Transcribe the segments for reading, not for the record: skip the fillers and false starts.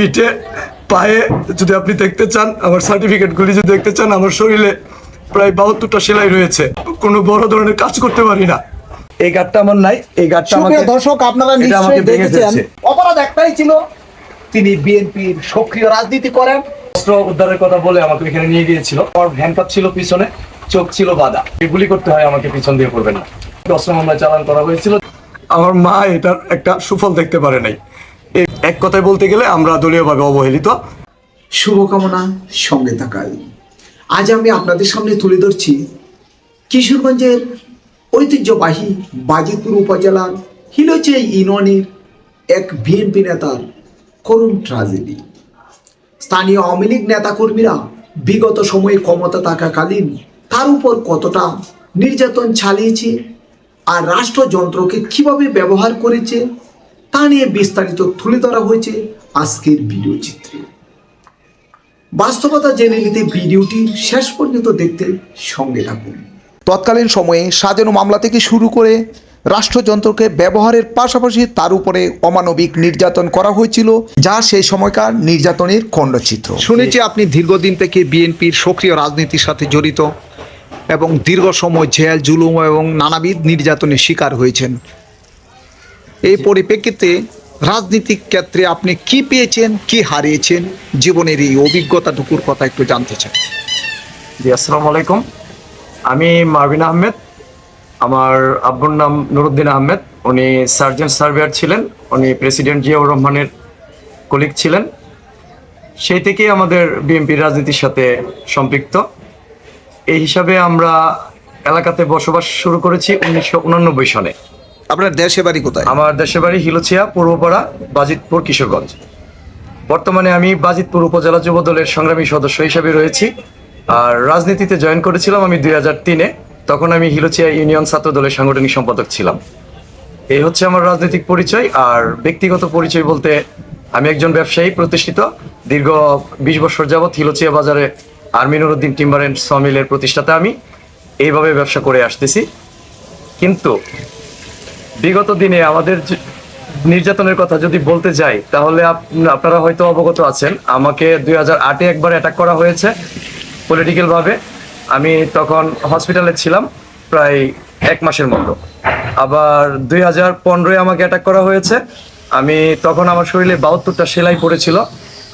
পিঠে পায়ে যদি আপনি দেখতে চান, আমার সার্টিফিকেটগুলি যদি দেখতে চান, আমার শরীরে প্রায় 72টা সেলাই রয়েছে। কোনো বড় ধরনের কাজ করতে পারি না। এই গাঁটটা আমার নাই, এই গাঁটটা আমাকে, সুপ্রিয় দর্শক, আপনারা এটা আমাকে নিশ্চয়ই ভেঙে দেখেছেন ফেলছে। অপরাধ একটাই ছিল, তিনি বিএনপির সক্রিয় রাজনীতি করেন। অস্ত্র উদ্ধারের কথা বলে আমাকে এখানে নিয়ে গিয়েছিল। আমার হ্যান্ডকাপ ছিল পিছনে, চোখ ছিল বাঁধা। গুলি করতে হয় আমাকে, পিছন দিয়ে করবেন না। অস্ত্র মামলা চালান করা হয়েছিল। আমার মা এটার একটা সুফল দেখতে পারে নাই। এক কথায় বলতে গেলে আমরা দলীয়ভাবে অবহেলিত। শুভকামনা সঙ্গে থাকাই আজ আমি আপনাদের সামনে তুলে ধরছি কিশোরগঞ্জের ঐতিহ্যবাহী বাজিতপুর উপজেলার হিলোচে ইউনিয়নের এক বিএনপি নেতার করুণ ট্র্যাজেডি। স্থানীয় আওয়ামী লীগ নেতাকর্মীরা বিগত সময়ে ক্ষমতা থাকাকালীন তার উপর কতটা নির্যাতন চালিয়েছে আর রাষ্ট্রযন্ত্রকে কিভাবে ব্যবহার করেছে তা নিয়ে বিস্তারিত তুলে ধরা হয়েছে আজকের ভিডিও চিত্রে। বাস্তবতা জেনে নিতে ভিডিওটি শেষ পর্যন্ত দেখতে সঙ্গে থাকুন। তৎকালীন সময়ে সাজানো মামলা থেকে শুরু করে রাষ্ট্রযন্ত্রকে ব্যবহারের পাশাপাশি তার উপরে অমানবিক নির্যাতন করা হয়েছিল, যা সেই সময়কার নির্যাতনের খণ্ডচিত্র। শুনেছি আপনি দীর্ঘদিন থেকে বিএনপির সক্রিয় রাজনীতির সাথে জড়িত এবং দীর্ঘ সময় জেল, জুলুম এবং নানাবিধ নির্যাতনের শিকার হয়েছেন। এই পরিপ্রেক্ষিতে রাজনীতিক ক্ষেত্রে আপনি কি পেয়েছেন, কি হারিয়েছেন, জীবনের এই অভিজ্ঞতাটুকুর কথা একটু জানতে চাই। জি, আসসালামু আলাইকুম। আমি মারভিন আহমেদ। আমার আব্বুর নাম নুরুদ্দিন আহমেদ। উনি সার্জেন্ট সার্ভেয়ার ছিলেন। উনি প্রেসিডেন্ট জিয়াউর রহমানের কলিগ ছিলেন। সেই থেকেই আমাদের বিএনপির রাজনীতির সাথে সম্পৃক্ত। এই হিসাবে আমরা এলাকাতে বসবাস শুরু করেছি 1989 সনে। আপনার দেশে বাড়ি কোথায়? আমার দেশের বাড়ি হিলোচিয়া, পূর্বপাড়া, বাজিতপুর, কিশোরগঞ্জ। বর্তমানে আমি বাজিতপুর উপজেলা যুব দলের সংগ্রামী সদস্য হিসেবে রয়েছি। আর রাজনীতিতে জয়েন করেছিলাম আমি 2003-এ। তখন আমি হিলোচিয়া ইউনিয়ন ছাত্র দলের সাংগঠনিক সম্পাদক ছিলাম। এই হচ্ছে আমার রাজনৈতিক পরিচয়। আর ব্যক্তিগত পরিচয় বলতে আমি একজন ব্যবসায়ী প্রতিষ্ঠিত। দীর্ঘ 20 বছর যাবৎ হিলোচিয়া বাজারে আমিনুর উদ্দিন টিম্বার অ্যান্ড সমিলের প্রতিষ্ঠাতা। আমি এইভাবে ব্যবসা করে আসতেছি। কিন্তু বিগত দিনে আমাদের নির্যাতনের কথা যদি বলতে যাই, তাহলে আপনারা হয়তো অবগত আছেন। আমাকে 2008-এ একবার অ্যাটাক করা হয়েছে পলিটিক্যালভাবে। আমি তখন হসপিটালে ছিলাম প্রায় 1 মাসের মতো। আবার 2015-এ আমাকে অ্যাটাক করা হয়েছে। আমি তখন আমার শরীরে 72টা সেলাই পড়েছিল।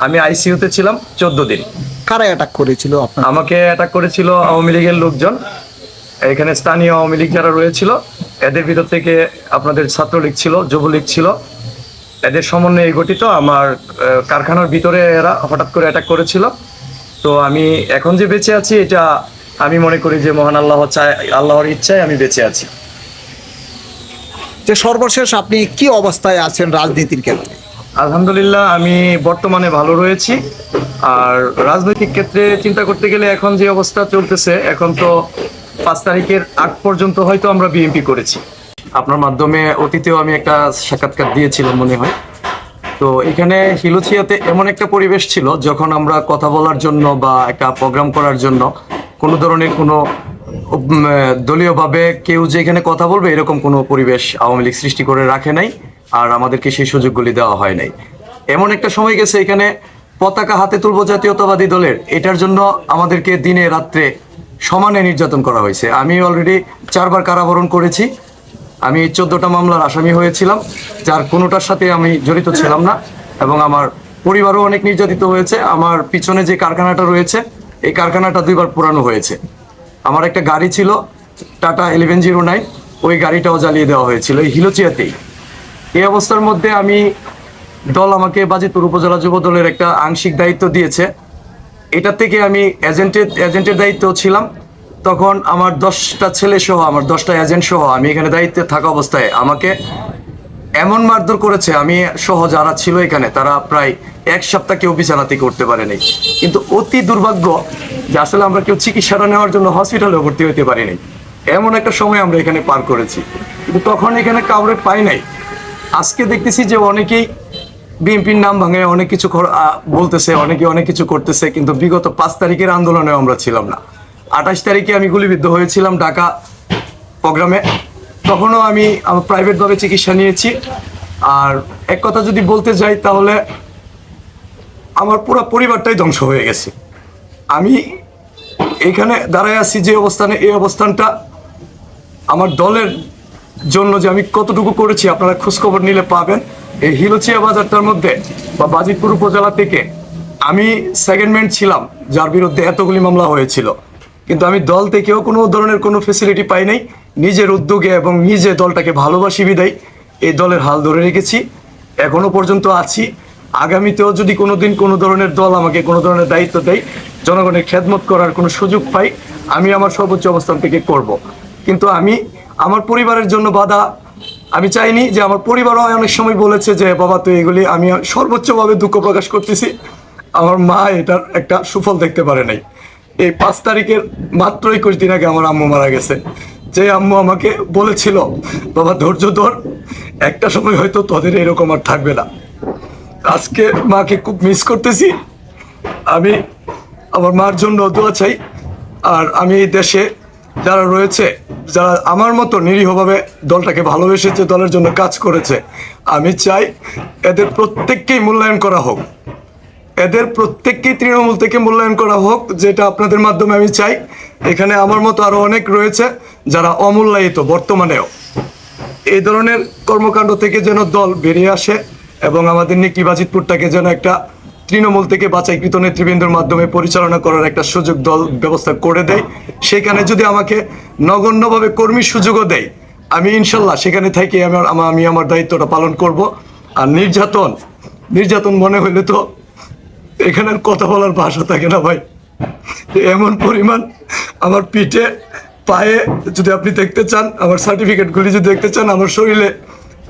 আমি আইসিইউতে ছিলাম 14 দিন। কারা অ্যাটাক করেছিল আপনার? আমাকে অ্যাটাক করেছিল আওয়ামী লীগের লোকজন। এখানে স্থানীয় আওয়ামী লীগ যারা রয়েছিল, এদের ভিতর থেকে আপনাদের ছাত্রলীগ ছিল, যুবলীগ ছিল, এদের সমন্বয়ে গঠিত আমার কারখানার ভিতরে এরা হঠাৎ করে অ্যাটাক করেছিল। তো আমি এখন যে বেঁচে আছি, এটা আমি মনে করি যে মহান আল্লাহর ইচ্ছায় আমি বেঁচে আছি। যে সর্বশেষ আপনি কি অবস্থায় আছেন রাজনীতির ক্ষেত্রে? আলহামদুলিল্লাহ, আমি বর্তমানে ভালো রয়েছি। আর রাজনৈতিক ক্ষেত্রে চিন্তা করতে গেলে এখন যে অবস্থা চলতেছে, এখন তো 5 তারিখের আগ পর্যন্ত হয়তো আমরা বিএনপি করেছি। আপনার মাধ্যমে অতীতেও আমি একটা সাক্ষাৎকার দিয়েছিলাম মনে হয়। তো এখানে হিলোচিয়াতে এমন একটা পরিবেশ ছিল, যখন আমরা কথা বলার জন্য বা একটা প্রোগ্রাম করার জন্য কোনো ধরনের কোনো দলীয়ভাবে কেউ যে এখানে কথা বলবে, এরকম কোনো পরিবেশ আওয়ামী লীগ সৃষ্টি করে রাখে নাই। আর আমাদেরকে সেই সুযোগগুলি দেওয়া হয় নাই। এমন একটা সময় গেছে, এখানে পতাকা হাতে তুলব জাতীয়তাবাদী দলের, এটার জন্য আমাদেরকে দিনে রাত্রে সমানে নির্যাতন করা হয়েছে। আমি অলরেডি 4 বার কারাবরণ করেছি। আমি 14টা মামলার আসামি হয়েছিলাম, যার কোনোটার সাথে আমি জড়িত ছিলাম না। এবং আমার পরিবারও অনেক নির্যাতিত হয়েছে। আমার পিছনে যে কারখানাটা রয়েছে, এই কারখানাটা 2 বার পোড়ানো হয়েছে। আমার একটা গাড়ি ছিল টাটা 1109, ওই গাড়িটাও জ্বালিয়ে দেওয়া হয়েছিল এই হিলোচিয়াতেই। এই অবস্থার মধ্যে দল আমাকে বাজিতপুর উপজেলা যুব দলের একটা আংশিক দায়িত্ব দিয়েছে। এটা থেকে আমি এজেন্টের দায়িত্ব ছিলাম। তখন আমার 10টা ছেলে সহ, আমার 10টা এজেন্ট সহ আমি এখানে দায়িত্বে থাকা অবস্থায় আমাকে এমন মারধর করেছে, আমি সহ যারা ছিল এখানে, তারা প্রায় 1 সপ্তাহ কেউ বিছানা থেকে উঠতে পারেনি। কিন্তু অতি দুর্ভাগ্য যে আসলে আমরা কেউ চিকিৎসাটা নেওয়ার জন্য হসপিটালে ভর্তি হতে পারিনি। এমন একটা সময় আমরা এখানে পার করেছি, কিন্তু তখন এখানে কাউরে পাই নাই। আজকে দেখতেছি যে অনেকেই বিএনপির নাম ভাঙে অনেক কিছু বলতেছে, অনেকে অনেক কিছু করতেছে। কিন্তু বিগত 5 তারিখের আন্দোলনে আমরা ছিলাম না। 28 তারিখে আমি গুলিবিদ্ধ হয়েছিলাম ঢাকা প্রোগ্রামে। তখনও আমি আমার প্রাইভেটভাবে চিকিৎসা নিয়েছি। আর এক কথা যদি বলতে যাই, তাহলে আমার পুরো পরিবারটাই ধ্বংস হয়ে গেছে। আমি এখানে দাঁড়ায় আছি যে অবস্থানে, এই অবস্থানটা আমার দলের জন্য যে আমি কতটুকু করেছি আপনারা খোঁজখবর নিলে পাবেন। এই হিলোচিয়া বাজারটার মধ্যে বা বাজিতপুর উপজেলা থেকে আমি সেকেন্ডম্যান ছিলাম, যার বিরুদ্ধে এতগুলি মামলা হয়েছিল। কিন্তু আমি দল থেকেও কোনো ধরনের কোনো ফেসিলিটি পাই নাই। নিজের উদ্যোগে এবং নিজে দলটাকে ভালোবাসি বিদায় এই দলের হাল ধরে রেখেছি, এখনো পর্যন্ত আছি। আগামীতেও যদি কোনো দিন কোনো ধরনের দল আমাকে কোনো ধরনের দায়িত্ব দেয়, জনগণের খেদমত করার কোনো সুযোগ পাই, আমি আমার সর্বোচ্চ অবস্থান থেকে করব। কিন্তু আমি আমার পরিবারের জন্য বাধা আমি চাইনি। যে আমার পরিবারও অনেক সময় বলেছে যে বাবা তুই এগুলি, আমি সর্বোচ্চভাবে দুঃখ প্রকাশ করতেছি। আমার মা এটার একটা সুফল দেখতে পারে নাই। এই 5 তারিখের মাত্র 21 দিন আগে আমার আম্মু মারা গেছে। যে আম্মু আমাকে বলেছিল বাবা ধৈর্য ধর, একটা সময় হয়তো তোদের এরকম আর থাকবে না। আজকে মাকে খুব মিস করতেছি। আমি আমার মার জন্য দোয়া চাই। আর আমি এই দেশে যারা রয়েছে, যারা আমার মতো নিরীহভাবে দলটাকে ভালোবেসেছে, দলের জন্য কাজ করেছে, আমি চাই এদের প্রত্যেককেই মূল্যায়ন করা হোক। এদের প্রত্যেককেই তৃণমূল থেকে মূল্যায়ন করা হোক, যেটা আপনাদের মাধ্যমে আমি চাই। এখানে আমার মতো আরো অনেক রয়েছে যারা অমূল্যায়িত বর্তমানেও। এই ধরনের কর্মকাণ্ড থেকে যেন দল বেরিয়ে আসে এবং আমাদের নিকলি বাজিতপুরটাকে যেন একটা তৃণমূল থেকে বাছাইকৃত নেতৃবৃন্দের মাধ্যমে পরিচালনা করার একটা সুযোগ দল ব্যবস্থা করে দেয়। সেখানে যদি আমাকে নগণ্যভাবে কর্মীর সুযোগও দেয়, আমি ইনশাল্লাহ সেখানে থেকে আমি আমার দায়িত্বটা পালন করব। আর নির্যাতন মনে হইলে তো এখানে আর কথা বলার ভাষা থাকে না ভাই। এমন পরিমাণ আমার পিঠে পায়ে যদি আপনি দেখতে চান, আমার সার্টিফিকেটগুলি যদি দেখতে চান, আমার শরীরে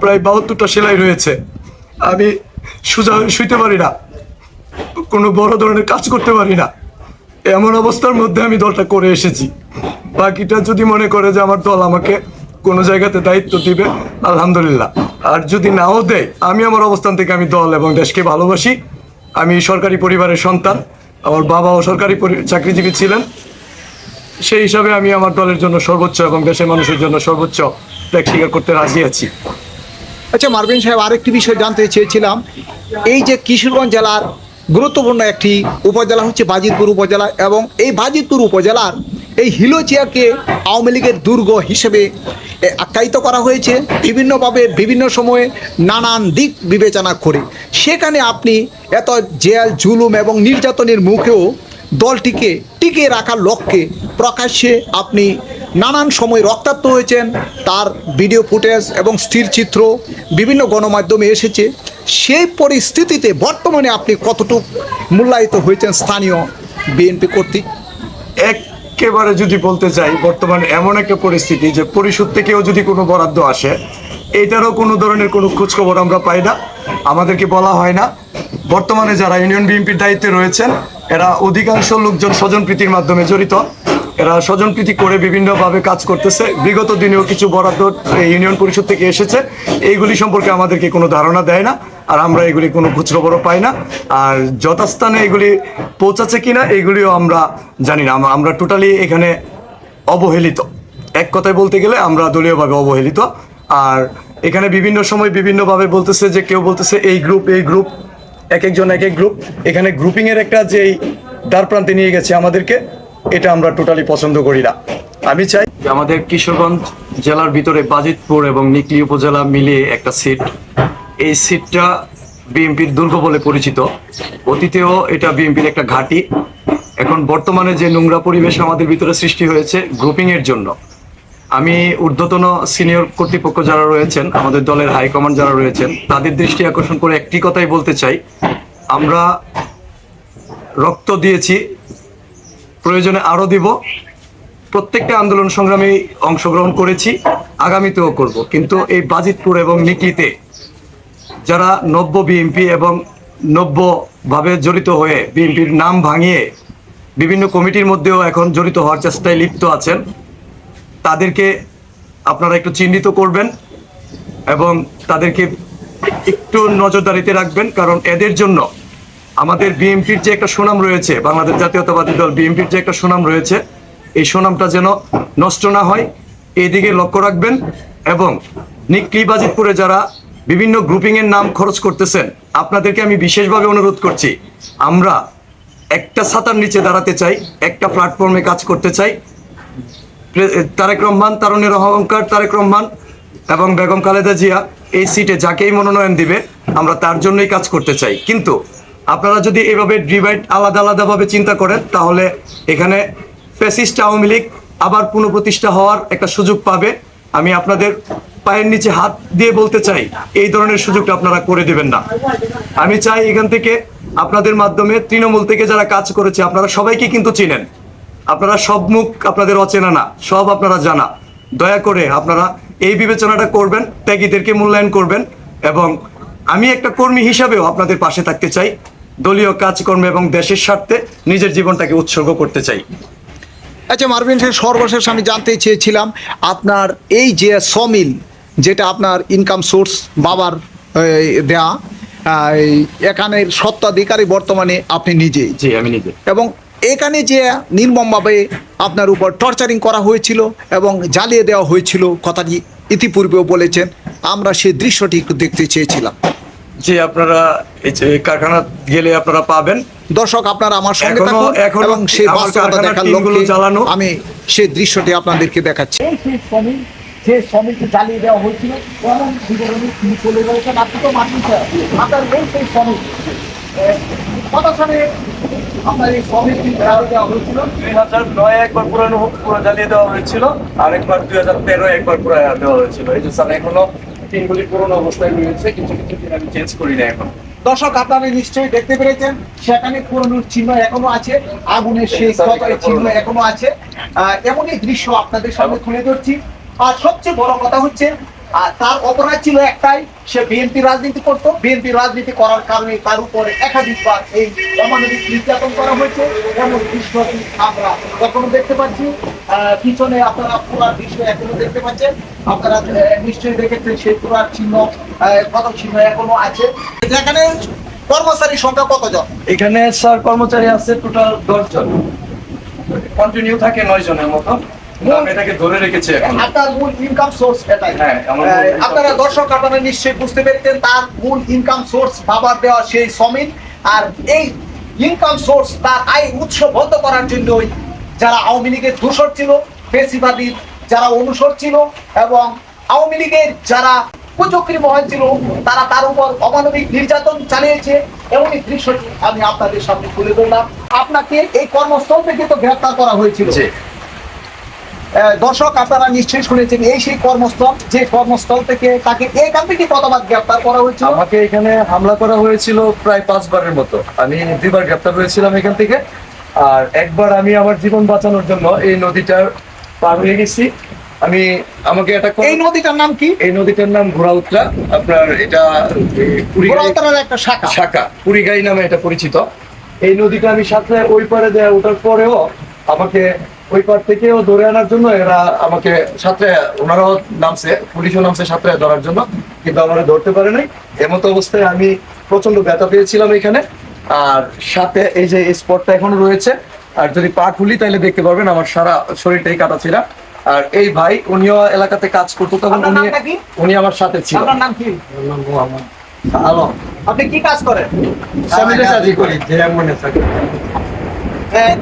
প্রায় 72টা সেলাই রয়েছে। আমি সোজা শুইতে পারি না, কোনো বড় ধরনের কাজ করতে পারি না। এমন অবস্থার মধ্যে আমি দলটা করে এসেছি। বাকিটা যদি মনে করে যে আমার দল আমাকে কোনো জায়গাতে দায়িত্ব দিবে, আলহামদুলিল্লাহ। আর যদি নাও দেয়, আমি আমার অবস্থান থেকে আমি দল এবং দেশকে ভালোবাসি। আমি সরকারি পরিবারের সন্তান, আমার বাবাও সরকারি চাকরিজীবী ছিলেন। সেই হিসাবে আমি আমার দলের জন্য সর্বোচ্চ এবং দেশের মানুষের জন্য সর্বোচ্চ ত্যাগ স্বীকার করতে রাজি আছি। আচ্ছা মারবিন সাহেব, আরেকটি বিষয় জানতে চেয়েছিলাম। এই যে কিশোরগঞ্জ জেলার গুরুত্বপূর্ণ একটি উপজেলা হচ্ছে বাজিতপুর উপজেলা, এবং এই বাজিতপুর উপজেলার এই হিলোচিয়াকে আওয়ামী লীগের দুর্গ হিসেবে আখ্যায়িত করা হয়েছে বিভিন্নভাবে, বিভিন্ন সময়ে নানান দিক বিবেচনা করে। সেখানে আপনি এত জেল জুলুম এবং নির্যাতনের মুখেও দলটিকে টিকিয়ে রাখার লক্ষ্যে প্রকাশ্যে আপনি নানান সময় রক্তাক্ত হয়েছেন। তার ভিডিও ফুটেজ এবং স্থিরচিত্র বিভিন্ন গণমাধ্যমে এসেছে। সেই পরিস্থিতিতে বর্তমানে আপনি কতটুকু মূল্যায়িত হয়েছেন স্থানীয় বিএনপি কর্তৃক? একেবারে যদি বলতে চাই, বর্তমানে এমন একটা পরিস্থিতি যে পরিষদ থেকেও যদি কোনো বরাদ্দ আসে, এইটারও কোনো ধরনের কোনো খোঁজখবর আমরা পাই না, আমাদেরকে বলা হয় না। বর্তমানে যারা ইউনিয়ন বিএনপির দায়িত্বে রয়েছেন, এরা অধিকাংশ লোকজন স্বজনপ্রীতির মাধ্যমে জড়িত। এরা স্বজনপ্রীতি করে বিভিন্নভাবে কাজ করতেছে। বিগত দিনেও কিছু বরাদ্দ ইউনিয়ন পরিষদ থেকে এসেছে, এইগুলি সম্পর্কে আমাদেরকে কোনো ধারণা দেয় না। আর আমরা এগুলি কোনো খোঁজখবরও পাই না। আর যথাস্থানে এগুলি পৌঁছাচ্ছে কিনা এগুলিও আমরা জানি না। আমরা টোটালি এখানে অবহেলিত। এক কথায় বলতে গেলে আমরা দলীয়ভাবে অবহেলিত। আর এখানে বিভিন্ন সময় বিভিন্নভাবে বলতেছে যে কেউ বলতেছে এই গ্রুপ, এক একজন এক এক গ্রুপ। এখানে গ্রুপিংয়ের একটা যেই দ্বারপ্রান্তে নিয়ে গেছে আমাদেরকে, এটা আমরা টোটালি পছন্দ করি না। আমি চাই যে আমাদের কিশোরগঞ্জ জেলার ভিতরে বাজিতপুর এবং নিকলি উপজেলা মিলিয়ে একটা সিট, এই সিটটা বিএনপির দুর্গ বলে পরিচিত। অতীতেও এটা বিএনপির একটা ঘাঁটি। এখন বর্তমানে যে নোংরা পরিবেশ আমাদের ভিতরে সৃষ্টি হয়েছে গ্রুপিংয়ের জন্য, আমি ঊর্ধ্বতন সিনিয়র কর্তৃপক্ষ যারা রয়েছেন, আমাদের দলের হাইকমান্ড যারা রয়েছেন, তাদের দৃষ্টি আকর্ষণ করে একটি কথাই বলতে চাই, আমরা রক্ত দিয়েছি, প্রয়োজনে আরও দিব। প্রত্যেকটা আন্দোলন সংগ্রামে অংশগ্রহণ করেছি, আগামীতেও করব। কিন্তু এই বাজিতপুর এবং নিকলিতে যারা নব্য বিএনপি এবং নব্যভাবে জড়িত হয়ে বিএনপির নাম ভাঙিয়ে বিভিন্ন কমিটির মধ্যেও এখন জড়িত হওয়ার চেষ্টায় লিপ্ত আছেন, তাদেরকে আপনারা একটু চিহ্নিত করবেন এবং তাদেরকে একটু নজরদারিতে রাখবেন। কারণ এদের জন্য আমাদের বিএনপির যে একটা সুনাম রয়েছে, বাংলাদেশ জাতীয়তাবাদী দল বিএনপির যে একটা সুনাম রয়েছে, এই সুনামটা যেন নষ্ট না হয়, এই দিকে লক্ষ্য রাখবেন। এবং নিকলি বাজিতপুরে যারা বিভিন্ন গ্রুপিং এর নাম খরচ করতেছেন, আপনাদেরকে আমি বিশেষভাবে অনুরোধ করছি, আমরা একটা ছাতার নিচে দাঁড়াতে চাই, একটা প্ল্যাটফর্মে কাজ করতে চাই। তারেক রহমান, তারুণের অহংকার তারেক রহমান এবং বেগম খালেদা জিয়া এই সিটে যাকেই মনোনয়ন দিবে আমরা তার জন্যই কাজ করতে চাই। কিন্তু আপনারা যদি এভাবে ডিভাইড আলাদা আলাদাভাবে চিন্তা করেন, তাহলে এখানে ফ্যাসিস্ট আওয়ামী লীগ আবার পুনঃপ্রতিষ্ঠা হওয়ার একটা সুযোগ পাবে। আমি আপনাদের পায়ের নিচে হাত দিয়ে বলতে চাই, এই ধরনের সুযোগটা আপনারা করে দেবেন না। আমি চাই এখান থেকে আপনাদের মাধ্যমে তৃণমূল থেকে যারা কাজ করেছে, আপনারা সবাইকে কিন্তু চিনেন, আপনারা সব মুখ আপনাদের অচেনা না, সব আপনারা জানা। দয়া করে আপনারা এই বিবেচনাটা করবেন, ত্যাগীদেরকে মূল্যায়ন করবেন। এবং আমি একটা কর্মী হিসাবেও আপনাদের পাশে থাকতে চাই, দলীয় কাজকর্মে এবং দেশের স্বার্থে নিজের জীবনটাকে উৎসর্গ করতে চাই। আচ্ছা মারভিন সাহেব, সর্বশেষ আমি জানতে চেয়েছিলাম আপনার এই যে সমিল, যেটা আপনার ইনকাম সোর্স বাবার দেয়া, এখানের স্বত্বাধিকারী বর্তমানে আপনি নিজেই। জি, আমি নিজে। এবং এখানে যে নির্মমভাবে আপনার উপর টর্চারিং করা হয়েছিল এবং জ্বালিয়ে দেওয়া হয়েছিল, কথাটি ইতিপূর্বেও বলেছেন, আমরা সেই দৃশ্যটি একটু দেখতে চেয়েছিলাম। জি, আপনারা এই যে কারখানা গেলে আপনারা পাবেন। দর্শক, আপনারা আমার সঙ্গে এখনো থাকুন এবং সেই আমার বাস্তবতা কারখানার দেখার টিনগুলো লক্ষ্যে জ্বালানো। আমি সেই দৃশ্যটি আপনাদেরকে দেখাচ্ছি। যে শ্রমিককে জ্বালিয়ে দেওয়া হয়েছিল, এমন বিবরণী তিনি চলে রয়েছেন। আপনি তো মানছেন আপনার সেই শ্রমিক কত সালে আপনার এই শ্রমিককে জ্বালিয়ে দেওয়া হয়েছিল? 2009 একবার পুরো জ্বালিয়ে দেওয়া হয়েছিল, আর একবার 2013 একবার পুরো দেওয়া হয়েছিল। এই যে স্যার, এখনো টিনগুলি পুরোনো অবস্থায় রয়েছে, কিছু কিছু টিন আমি চেঞ্জ করি না এখন। দর্শক, আপনারা নিশ্চয়ই দেখতে পেরেছেন, সেখানে পুরনো চিহ্ন এখনো আছে, আগুনের সেই চিহ্ন এখনো আছে। এমনই দৃশ্য আপনাদের সামনে তুলে ধরছি। আর সবচেয়ে বড় কথা হচ্ছে, তার অপরাধ ছিল একটাই, সে বিএনপি রাজনীতি করতো। বিএনপি রাজনীতি করার কারণে তার উপরে একাধিকবার এই অমানবিক নির্যাতন করা হয়েছে। এমন দৃশ্যটি আমরা এখনো দেখতে পাচ্ছি। পিছনে আপনারা পুরার দৃশ্য এখনো দেখতে পাচ্ছেন। আপনারা নিশ্চয়ই দেখেছেন সেই পুরার চিহ্ন, কত চিহ্ন এখনো আছে। যেখানে কর্মচারীর সংখ্যা কতজন? এখানে স্যার কর্মচারী আছে টোটাল 10 জন, কন্টিনিউ থাকে 9 জনের মতো। আমি এটাকে ধরে রেখেছি এখন। আপনার মূল ইনকাম সোর্স এটাই। হ্যাঁ, আমার মূল income আপনারা source। দর্শক, আপনারা নিশ্চয়ই বুঝতে পেরেছেন, তার মূল ইনকাম সোর্স বাবার দেওয়া সেই শ্রমিক। আর এই ইনকাম সোর্স, তার আয় উৎস বন্ধ করার জন্যই যারা আওয়ামী লীগের দোসর ছিল, ফেসিবাদীর যারা অনুসর ছিল, এবং আওয়ামী লীগের যারা কুচক্রী মহল ছিল, তারা তার উপর অমানবিক নির্যাতন চালিয়েছে। এমনই দৃশ্যটি আমি আপনাদের সামনে তুলে ধরলাম। আপনাকে এই কর্মস্থল থেকে তো গ্রেফতার করা হয়েছিল। জি। দর্শক, আপনারা নিশ্চয়ই শুনেছেন, এই সেই কর্মস্থল, যে কর্মস্থল থেকে তাকে এখান থেকে কতবার গ্রেফতার করা হয়েছিল? আমাকে এখানে হামলা করা হয়েছিল প্রায় 5 বারের মতো। আমি 2বার গ্রেফতার হয়েছিলাম এখান থেকে। আর একবার আমি আমার জীবন বাঁচানোর জন্য এই নদীটার পার হয়ে গেছি। আমাকে এটা এই নদীটার নাম কি? এই নদীটার নাম ঘোড়াউত্রা। আপনার এটা ঘোড়াউত্রার একটা শাখা, কুড়িগাই নামে এটা পরিচিত। এই নদীটা আমি সাথে ওই পারে দেয়া ওঠার পরেও আমাকে ওই পার থেকেও ধরে আনার জন্য এরা আমাকে সাথে, ওনারাও নামছে, পুলিশও নামছে সাথে ধরার জন্য, কিন্তু আমাকে ধরতে পারে নাই। এমত অবস্থায় আমি প্রচন্ড ব্যথা পেয়েছিলাম এখানে। আর সাথে এই যে স্পটটা এখনো রয়েছে, আর যদি পা খুলি তাহলে দেখতে পারবেন আমার সারা শরীরটাই কাটা ছিল। আর এই ভাই, উনিও এলাকাতে কাজ করতো, তখন উনি আমার সাথে ছিল। আপনার নাম কি? আলম। আপনি কি কাজ করেন?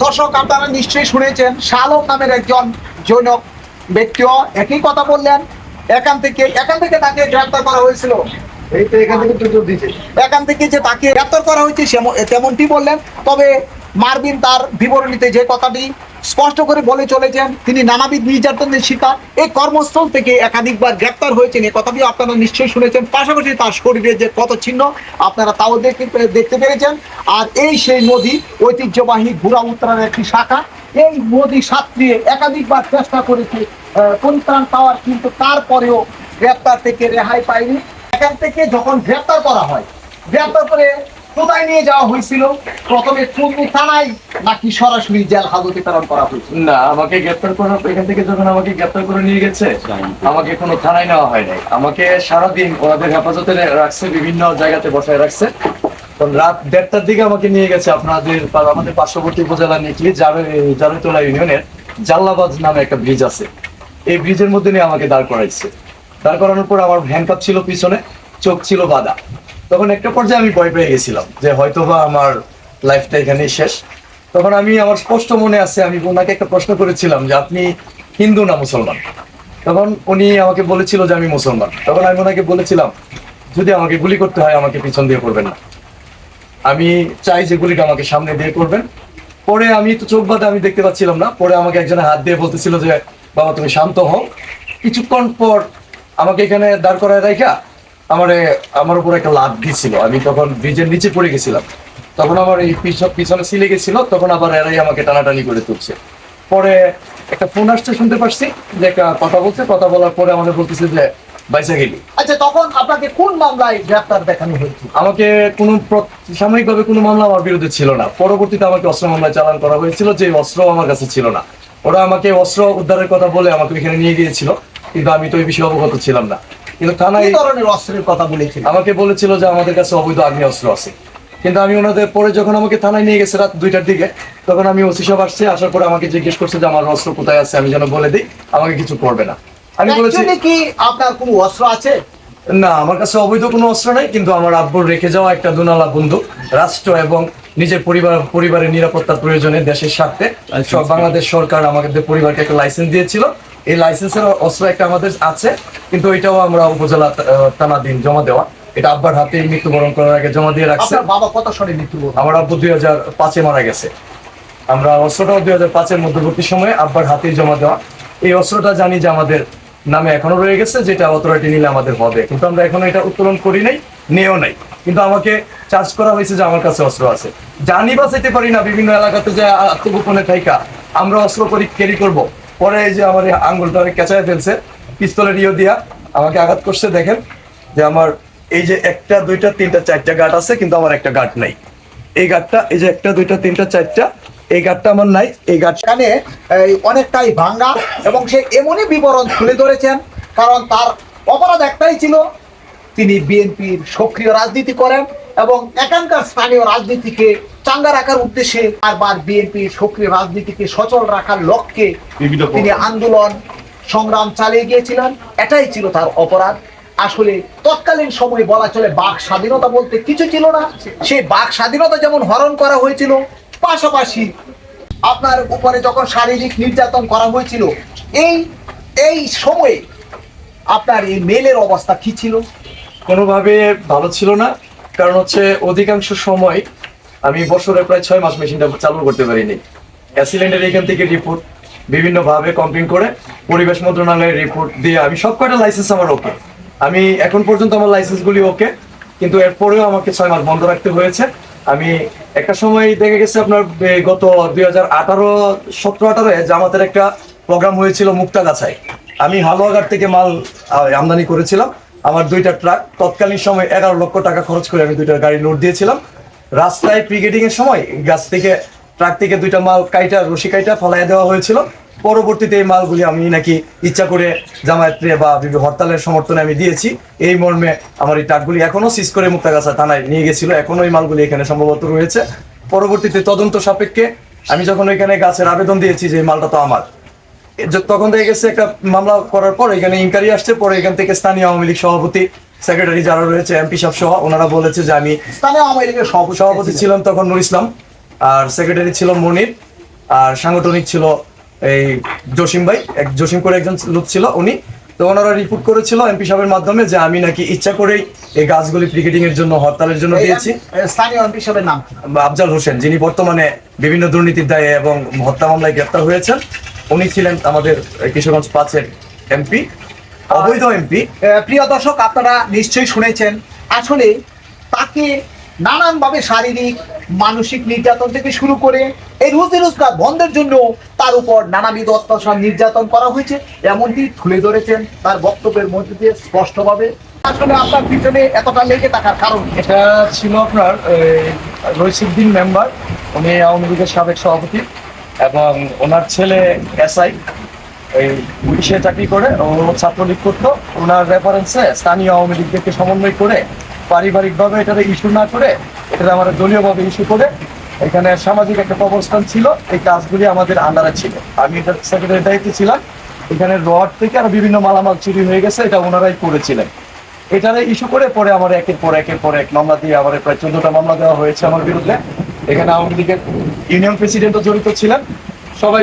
দর্শক, আপনারা নিশ্চয়ই শুনেছেন, শালম নামের একজন জৈনক ব্যক্তিও একই কথা বললেন। এখান থেকে তাকে গ্রেফতার করা হয়েছিল। এখান থেকে যে তাকে গ্রেফতার করা হয়েছে তেমনটি বললেন। তবে মারভিন তার বিবরণীতে যে কথাটি স্পষ্ট করে বলে চলেছেন, তিনি নানাবিধ নির্যাতনের শিকার, এই কর্মস্থল থেকে একাধিকবার গ্রেফতার হয়েছেন, এই কথাটি আপনারা নিশ্চয়ই শুনেছেন। পাশাপাশি তার শরীরে যে কত চিহ্ন আপনারা তাও দেখতে পেরেছেন। আর এই সেই নদী, ঐতিহ্যবাহী ঘোড়াউত্রার একটি শাখা। এই নদী সাঁতরিয়ে একাধিকবার চেষ্টা করেছে পরিত্রাণ পাওয়ার, কিন্তু তারপরেও গ্রেফতার থেকে রেহাই পায়নি। এখান থেকে যখন গ্রেফতার করা হয়, গ্রেফতার করে কোথায় নিয়ে যাওয়া হয়েছিল? প্রথমে চুনমুখ থানায়, নাকি সরাসরি জেল হাজতে প্রেরণ করা হয়েছিল? না, আমাকে গ্রেফতার করার, এখান থেকে যখন আমাকে গ্রেফতার করে নিয়ে গেছে, আমাকে কোনো থানায় নেওয়া হয় নাই। আমাকে সারাদিন ওনাদের হেফাজতে রাখছে, বিভিন্ন জায়গাতে বসায় রাখছে। রাত 1:30টার দিকে আমাকে নিয়ে গেছে আমাদের পার্শ্ববর্তী উপজেলা নিকলি জারুতলা ইউনিয়নের জাল্লাবাজ নামে একটা ব্রিজ আছে, এই ব্রিজের মধ্যে নিয়ে আমাকে দাঁড় করাইছে। দাঁড় করানোর পর আমার হ্যান্ডকাপ ছিল পিছনে, চোখ ছিল বাঁধা। তখন একটা পর্যায়ে আমি ভয় পেয়ে গেছিলাম যে হয়তোবা আমার লাইফটা এখানেই শেষ। তখন আমার স্পষ্ট মনে আছে, আমি ওনাকে একটা প্রশ্ন করেছিলাম যে আপনি হিন্দু না মুসলমান? তখন উনি আমাকে বলেছিল যে আমি মুসলমান। তখন আমি ওনাকে বলেছিলাম যদি আমাকে গুলি করতে হয় আমাকে পিছন দিয়ে করবেন না, আমি চাই যে গুলিটা আমাকে সামনে দিয়ে করবেন। পরে আমি তো চোখ বাঁধা, আমি দেখতে পাচ্ছিলাম না। পরে আমাকে একজনের হাত দিয়ে বলতেছিল যে বাবা তুমি শান্ত হও। কিছুক্ষণ পর আমাকে এখানে দাঁড় করায় রাখা আমার উপর একটা লাফ দিয়েছিল। আমি তখন ব্রিজের নিচে পড়ে গেছিলাম। তখন আমার এই পিছনে সিলে গেছিল। তখন আবার এরাই আমাকে টানাটানি করে তুলছে। পরে একটা ফোন আসছে, শুনতে পারছি যে একটা কথা বলছে। কথা বলার পরে আমাদের বলতেছে যে বাইসা গেলি। আচ্ছা, তখন আপনাকে কোন মামলায় গ্রেপ্তার দেখানো হয়েছিল? আমাকে কোনো সাময়িকভাবে কোনো মামলা আমার বিরুদ্ধে ছিল না। পরবর্তীতে আমাকে অস্ত্র মামলায় চালান করা হয়েছিল, যে অস্ত্র আমার কাছে ছিল না। ওরা আমাকে অস্ত্র উদ্ধারের কথা বলে আমাকে এখানে নিয়ে গিয়েছিল, কিন্তু আমি তো এই বিষয়ে অবগত ছিলাম না। কিন্তু থানায় কি ধরনের অস্ত্রের কথা বলেছিল? আমাকে বলেছিল যে আমাদের কাছে অবৈধ আগ্নেয়াস্ত্র আছে। কিন্তু আমি ওনাদের পরে যখন আমাকে থানায় নিয়ে গেছে রাত 2টার দিকে, তখন আমি ওসি সাহেব আসছে, আসার পরে আমাকে জিজ্ঞেস করছে যে আমার অস্ত্র কোথায় আছে, আমি যেন বলে দিই, আমাকে কিছু করবে না। আমি বলেছি Actually কি আপনার কোনো অস্ত্র আছে? না, আমার কাছে অবৈধ কোনো অস্ত্র নাই, কিন্তু আমার আব্বুর রেখে যাওয়া একটা দুনালা বন্দুক, রাষ্ট্র এবং নিজের পরিবারের নিরাপত্তার প্রয়োজনে দেশের স্বার্থে সব বাংলাদেশ সরকার আমাদের পরিবারকে একটা লাইসেন্স দিয়েছিল। এই লাইসেন্সের অস্ত্র একটা আমাদের আছে, কিন্তু এটাও আমরা উপজেলা থানাধীন জমা দেওয়া। এটা আব্বার হাতে মৃত্যুবরণ করার আগে জমা দিয়ে রাখছে। আপনার বাবা কত সালে মৃত্যুবরণ? আমার আব্বু 2005-এ মারা গেছে। আমরা অস্ত্রটাও 2005-এর মধ্যবর্তী সময়ে আব্বার হাতেই জমা দেওয়া। এই অস্ত্রটা জানি যে আমাদের নামে এখনো রয়ে গেছে, যেটা অথরিটি নিলে আমাদের হবে, কিন্তু আমরা এখনো এটা উত্তোলন করি নাই, নেও নাই। কিন্তু আমাকে চার্জ করা হয়েছে যে আমার কাছে অস্ত্র আছে। জানি বা যেতে পারি না, বিভিন্ন এলাকাতে যে আত্মগোপনে থাইকা আমরা অস্ত্র ক্যারি করব। পরে এই যে আমার এই আঙ্গুলটা কেঁচায় ফেলছে, পিস্তলের দিয়া আমাকে আঘাত করছে। দেখেন যে আমার এই যে 1টা 2টা 3টা 4টা গাঁট আছে, কিন্তু আমার একটা গাঁট নাই। এই গাঁটটা, এই যে 1টা 2টা 3টা 4টা, এই গাঁটটা আমার নাই। এই গাঁট এখানে অনেকটাই ভাঙ্গা, এবং সে এমনই বিবরণ তুলে ধরেছেন, কারণ তার অপরাধ একটাই ছিল, তিনি বিএনপির সক্রিয় রাজনীতি করেন এবং এখানকার স্থানীয় রাজনীতিকে চাঙ্গা রাখার উদ্দেশ্যে বারবার বিএনপির সক্রিয় রাজনীতিকে সচল রাখার লক্ষ্যে তিনি আন্দোলন সংগ্রাম চালিয়ে গিয়েছিলেন। এটাই ছিল তার অপরাধ। আসলে তৎকালীন সময় বলা চলে বাক স্বাধীনতা বলতে কিছু ছিল না। সেই বাক স্বাধীনতা যেমন হরণ করা হয়েছিল, পাশাপাশি আপনার উপরে যখন শারীরিক নির্যাতন করা হয়েছিল, এই এই সময়ে আপনার এই মেলের অবস্থা কি ছিল? কোনোভাবে ভালো ছিল না। কারণ হচ্ছে অধিকাংশ সময় আমি বছরে প্রায় 6 মাস মেশিনটা চালু করতে পারিনি। অ্যাসিলেন্টের এখান থেকে রিপোর্ট বিভিন্নভাবে কমপ্লেন করে পরিবেশ মন্ত্রণালয়ের রিপোর্ট দিয়ে আমি সব কয়টা লাইসেন্স আমার ওকে, আমি এখন পর্যন্ত আমার লাইসেন্সগুলি ওকে, কিন্তু এরপরেও আমাকে 6 মাস বন্ধ রাখতে হয়েছে। আমি একটা সময় দেখে গেছে আপনার গত 2017-18 জামাতের একটা প্রোগ্রাম হয়েছিল মুক্তাগাছায়। আমি হালুয়াঘাট থেকে মাল আমদানি করেছিলাম। আমার 2টা ট্রাক, তৎকালীন সময় 11 লক্ষ টাকা খরচ করে আমি 2টা গাড়ি লোড দিয়েছিলাম। রাস্তায় প্রিগেডিং এর সময় গাছ থেকে, ট্রাক থেকে 2টা মাল রশি কাইটা ফলাইয়া দেওয়া হয়েছিল। পরবর্তীতে এই মালগুলি আমি নাকি ইচ্ছা করে জামায়াতে বা হরতালের সমর্থনে আমি দিয়েছি, এই মর্মে আমার এই ট্রাকগুলি এখনো সিজ করে মুক্তাগাছা থানায় নিয়ে গেছিল। এখনো এই মালগুলি এখানে সম্ভবত রয়েছে। পরবর্তীতে তদন্ত সাপেক্ষে আমি যখন ওইখানে গাছের আবেদন দিয়েছি যে এই মালটা তো আমার, তখন দেখে গেছে একটা মামলা করার পর এখানে ইনকোয়ারি আসছে। পরে এখান থেকে স্থানীয় আওয়ামী লীগ সভাপতি, সেক্রেটারি যারা রয়েছে, এমপি সাহেব সহ, ওনারা বলেছে যে আমি স্থানীয় আওয়ামী লীগের সভাপতি ছিলাম তখন নুর ইসলাম, আর সেক্রেটারি ছিল মনির, আর সাংগঠনিক ছিল এই জসিম ভাই, জসিম করে একজন লোক ছিল উনি। তো ওনারা রিপোর্ট করেছিল এমপি সাহেবের মাধ্যমে যে আমি নাকি ইচ্ছা করেই এই গাছগুলি ক্রিকেটিং এর জন্য, হরতালের জন্য দিয়েছি। স্থানীয় এমপি সাহেবের নাম আফজাল হোসেন, যিনি বর্তমানে বিভিন্ন দুর্নীতির দায়ে এবং হত্যা মামলায় গ্রেপ্তার হয়েছেন, উনি ছিলেন আমাদের কিশোরগঞ্জ 5-এর এমপি, অবৈধ এমপি। প্রিয় দর্শক, আপনারা নিশ্চয়ই শুনেছেন, আসলে তাকে নানানভাবে শারীরিক মানসিক নির্যাতন থেকে শুরু করে এই রুজি রোজগার বন্ধের জন্য তার উপর নানাবিধ অত্যাচার নির্যাতন করা হয়েছে, এমনটি তুলে ধরেছেন তার বক্তব্যের মধ্যে দিয়ে স্পষ্টভাবে। আসলে আপনার পিছনে এতটা লেগে থাকার কারণ এটা ছিল আপনার রইসুদ্দিন মেম্বার, উনি আওয়ামী লীগের সাবেক সভাপতি, এবং ওনার ছেলে এসআই এই পুলিশে চাকরি করে, ও ছাত্রলীগ করতো। ওনার রেফারেন্সে স্থানীয় আওয়ামী লীগদেরকে সমন্বয় করে পারিবারিকভাবে এটাতে ইস্যু না করে, এটা আমাদের দলীয়ভাবে ইস্যু করে এখানে সামাজিক একটা অবস্থান ছিল। এই কাজগুলি আমাদের আন্ডারে ছিল, আমি এটা সেক্রেটারির দায়িত্বে ছিলাম। এখানে রড থেকে আর বিভিন্ন মালামাল চুরি হয়ে গেছে, এটা ওনারাই করেছিলেন। এটারে ইস্যু করে পরে আমার একের পর এক মামলা দিয়ে আমার প্রায় 14টা মামলা দেওয়া হয়েছে আমার বিরুদ্ধে। এখানে আওয়ামী লীগের ইউনিয়ন প্রেসিডেন্টও জড়িত ছিলেন। সবাই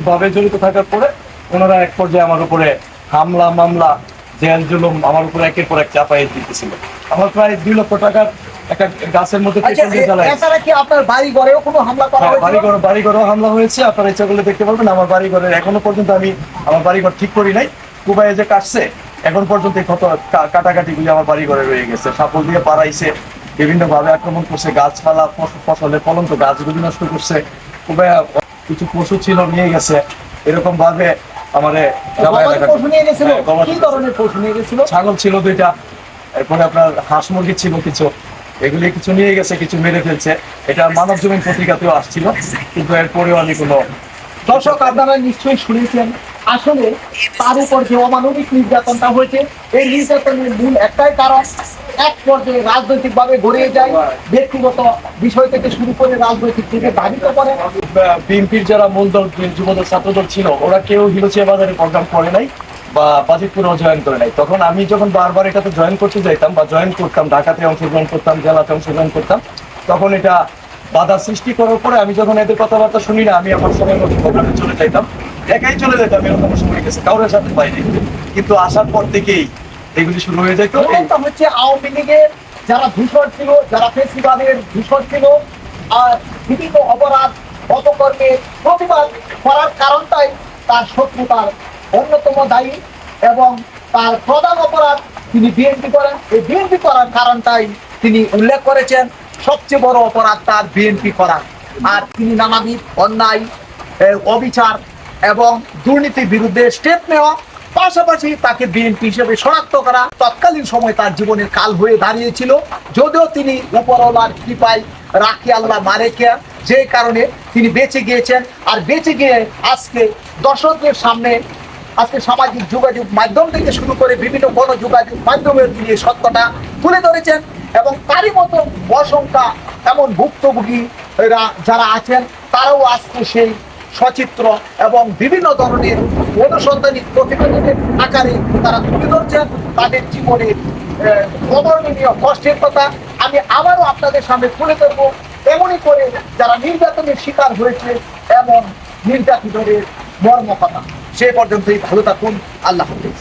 ভাবে জড়িত থাকার পরে ওনারা এক পর্যায়ে আমার উপরে হামলা মামলা জেল জুলুম আমার উপরে একের পর এক চাপাই দিতেছিল। আমার প্রায় 2 লক্ষ টাকার একটা গাছের মধ্যে আচ্ছা, পেট্রোল দিয়ে জ্বালায়। এছাড়া কি আপনার বাড়ি ঘরেও কোনো হামলা করা হয়েছিল? বাড়িঘরও হামলা হয়েছে। আপনারা ইচ্ছা করলে দেখতে পারবেন আমার বাড়িঘরের এখনো পর্যন্ত আমি আমার বাড়িঘর ঠিক করি নাই। কুবাইয়ে যে কাটছে এখন পর্যন্ত এই ক্ষত কাটাকাটিগুলি আমার বাড়িঘরে রয়ে গেছে। সাপল দিয়ে পাড়াইছে, বিভিন্ন ভাবে আক্রমণ করছে, গাছপালা ফসলের ফলন্ত গাছগুলি নষ্ট করছে। কুবাইয়া কিছু পশু ছিল নিয়ে গেছে, এরকম ভাবে আমারে গবাদি পশু নিয়ে গেছিল? হ্যাঁ, গবাদি কি ধরনের পশু নিয়ে গেছিল? ছাগল ছিল 2টা, এরপরে আপনার হাঁস মুরগি ছিল কিছু, এগুলি কিছু নিয়ে গেছে, কিছু মেরে ফেলছে। এটা মানব জমিন পত্রিকাতেও আসছিল, কিন্তু এরপরেও আমি কোনো দর্শক, আপনারা নিশ্চয়ই শুনেছেন আসলে তার উপর যে অমানবিক নির্যাতনটা হয়েছে, এই নির্যাতনের মূল একটাই কারণ, এক পর্যায়ে রাজনৈতিক ভাবে গড়িয়ে যায়, ব্যক্তিগত বিষয় থেকে শুরু করে রাজনৈতিক থেকে ধাবিত করে। বিএনপির যারা মূল দল যুবদল ছাত্রদল ছিল ওরা কেউ হিলোচিয়া বাজারে প্রোগ্রাম করে নাই বা বাজিতপুরেও জয়েন করে নাই। তখন আমি যখন বারবার এটাতে জয়েন করতে যাইতাম বা জয়েন করতাম, ঢাকাতে অংশগ্রহণ করতাম, জেলাতে অংশগ্রহণ করতাম, তখন এটা বাধা সৃষ্টি করার পরে আমি যখন এদের কথাবার্তা শুনি না, আমি আমার সময় মতো প্রোগ্রামে চলে যাইতাম, একাই চলে যেতাম। এরকম সময় গেছে, কারোর সাথে পাইনি। কিন্তু আসার পর থেকেই এগুলি শুরু হয়ে যেত। মূলত হচ্ছে আওয়ামী লীগের যারা ধূসর ছিল, যারা ফেসিবাদের ধূসর ছিল, আর বিভিন্ন অপরাধ অপকর্মের প্রতিবাদ করার কারণটাই তার শত্রুতার অন্যতম দায়ী, এবং তার প্রধান অপরাধ তিনি বিএনপি করেন। এই বিএনপি করার কারণটাই তিনি উল্লেখ করেছেন, সবচেয়ে বড় অপরাধ তার বিএনপি করা। আর তিনি নানাবিধ অন্যায়, অবিচার এবং দুর্নীতির বিরুদ্ধে স্টেপ নেওয়া, পাশাপাশি তাকে বিএনপি হিসেবে শনাক্ত করা তৎকালীন সময় তার জীবনের কাল হয়ে দাঁড়িয়েছিল। যদিও তিনি উপরওয়ালার কৃপায় রাখি আল্লাহ মারেকে, যে কারণে তিনি বেঁচে গিয়েছেন। আর বেঁচে গিয়ে আজকে দর্শকদের সামনে, আজকে সামাজিক যোগাযোগ মাধ্যম থেকে শুরু করে বিভিন্ন গণযোগাযোগ মাধ্যমে তিনি এই সত্যটা তুলে ধরেছেন। এবং তারই মতো অসংখ্য এমন ভুক্তভোগীরা যারা আছেন, তারাও আজকে সেই সচিত্র এবং বিভিন্ন ধরনের অনুসন্ধানী প্রতিবেদনের আকারে তারা তুলে ধরছেন তাদের জীবনের অবর্ণনীয় কষ্টের কথা। আমি আবারও আপনাদের সামনে তুলে ধরবো, এমনই করে যারা নির্যাতনের শিকার হয়েছে এমন নির্যাতিতদের মর্ম কথা। সে পর্যন্তই ভালো থাকুন। আল্লাহ হাফেজ।